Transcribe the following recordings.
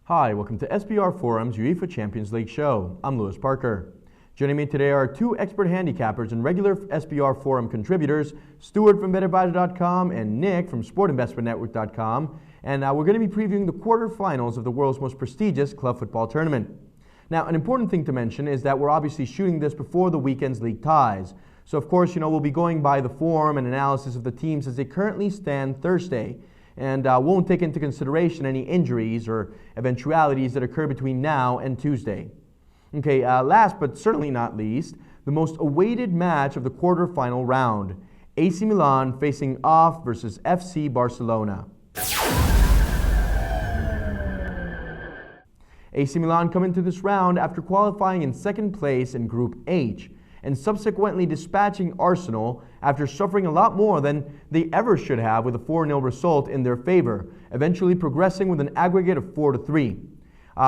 Hi, welcome to SBRforum's UEFA Champions League show. I'm Lewis Parker. Joining me today are two expert handicappers and regular SBRforum contributors, Stuart from BetAdvisor.com and Nick from SportInvestmentNetwork.com. And we're going to be previewing the quarterfinals of the world's most prestigious club football tournament. Now, an important thing to mention is that we're obviously shooting this before the weekend's league ties. So, of course, we'll be going by the form and analysis of the teams as they currently stand Thursday. And won't take into consideration any injuries or eventualities that occur between now and Tuesday. Okay, last but certainly not least, the most awaited match of the quarterfinal round. AC Milan facing off versus FC Barcelona. AC Milan come into this round after qualifying in second place in Group H and subsequently dispatching Arsenal after suffering a lot more than they ever should have with a 4-0 result in their favor, eventually progressing with an aggregate of 4-3.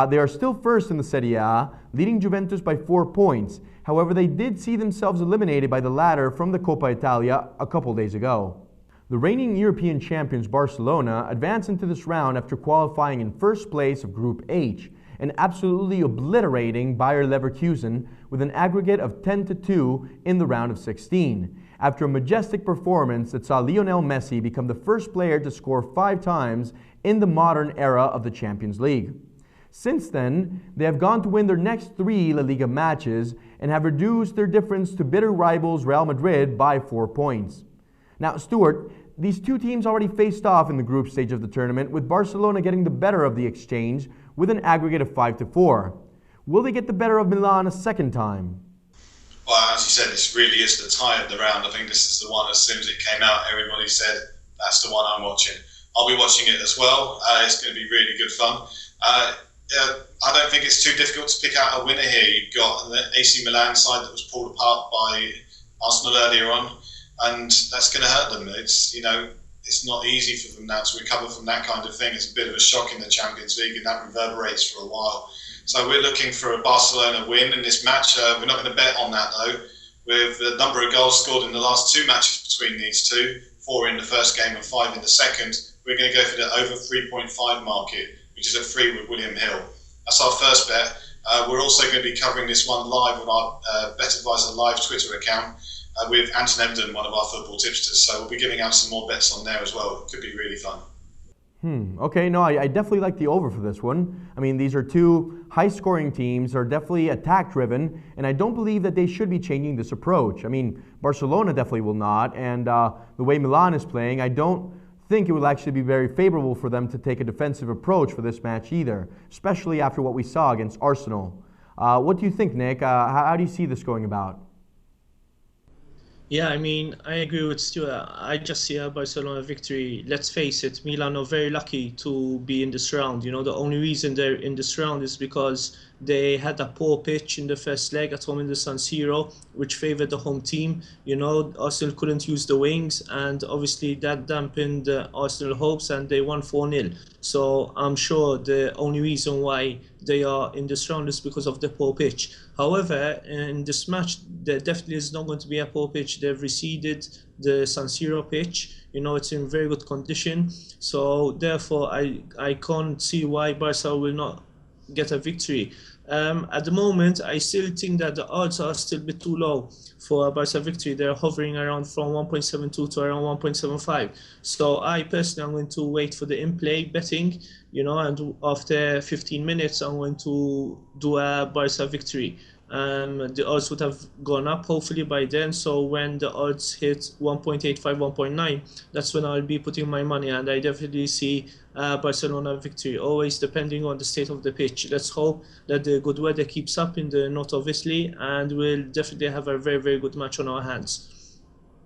They are still first in the Serie A, leading Juventus by 4 points. However, they did see themselves eliminated by the latter from the Copa Italia a couple days ago. The reigning European champions Barcelona advance into this round after qualifying in first place of Group H and absolutely obliterating Bayer Leverkusen with an aggregate of 10-2 in the round of 16, after a majestic performance that saw Lionel Messi become the first player to score 5 times in the modern era of the Champions League. Since then, they have gone to win their next 3 La Liga matches and have reduced their difference to bitter rivals Real Madrid by 4 points. Now, Stuart, these two teams already faced off in the group stage of the tournament, with Barcelona getting the better of the exchange with an aggregate of 5-4. Will they get the better of Milan a second time? Well, as you said, this really is the tie of the round. I think this is the one, as soon as it came out, everybody said, that's the one I'm watching. I'll be watching it as well. It's going to be really good fun. I don't think it's too difficult to pick out a winner here. You've got the AC Milan side that was pulled apart by Arsenal earlier on, and that's going to hurt them. It's not easy for them now to recover from that kind of thing. It's a bit of a shock in the Champions League, and that reverberates for a while. So we're looking for a Barcelona win in this match. We're not going to bet on that, though. With the number of goals scored in the last 2 matches between these two, 4 in the first game and 5 in the second, we're going to go for the over 3.5 market, which is at 3 with William Hill. That's our first bet. We're also going to be covering this one live on our BetAdvisor Live Twitter account with Anton Ebden, one of our football tipsters. So we'll be giving out some more bets on there as well. It could be really fun. Okay, no, I definitely like the over for this one. I mean, these are two high-scoring teams, are definitely attack-driven, and I don't believe that they should be changing this approach. I mean, Barcelona definitely will not, and the way Milan is playing, I don't think it will actually be very favorable for them to take a defensive approach for this match either, especially after what we saw against Arsenal. What do you think, Nick? How do you see this going about? Yeah, I mean, I agree with Stuart. I just see a Barcelona victory. Let's face it, Milan are very lucky to be in this round. The only reason they're in this round is because they had a poor pitch in the first leg at home in the San Siro, which favored the home team. Arsenal couldn't use the wings, and obviously that dampened Arsenal hopes, and they won 4-0. So I'm sure the only reason why they are in this round is because of the poor pitch. However, in this match, there definitely is not going to be a poor pitch. They've receded the San Siro pitch. It's in very good condition. So therefore, I can't see why Barca will not get a victory. At the moment, I still think that the odds are still a bit too low for a Barca victory. They're hovering around from 1.72 to around 1.75. So I personally am going to wait for the in-play betting, and after 15 minutes, I'm going to do a Barca victory. The odds would have gone up hopefully by then, so when the odds hit 1.85, 1.9, that's when I'll be putting my money, and I definitely see Barcelona victory, always depending on the state of the pitch. Let's hope that the good weather keeps up in the north of Italy, and we'll definitely have a very, very good match on our hands.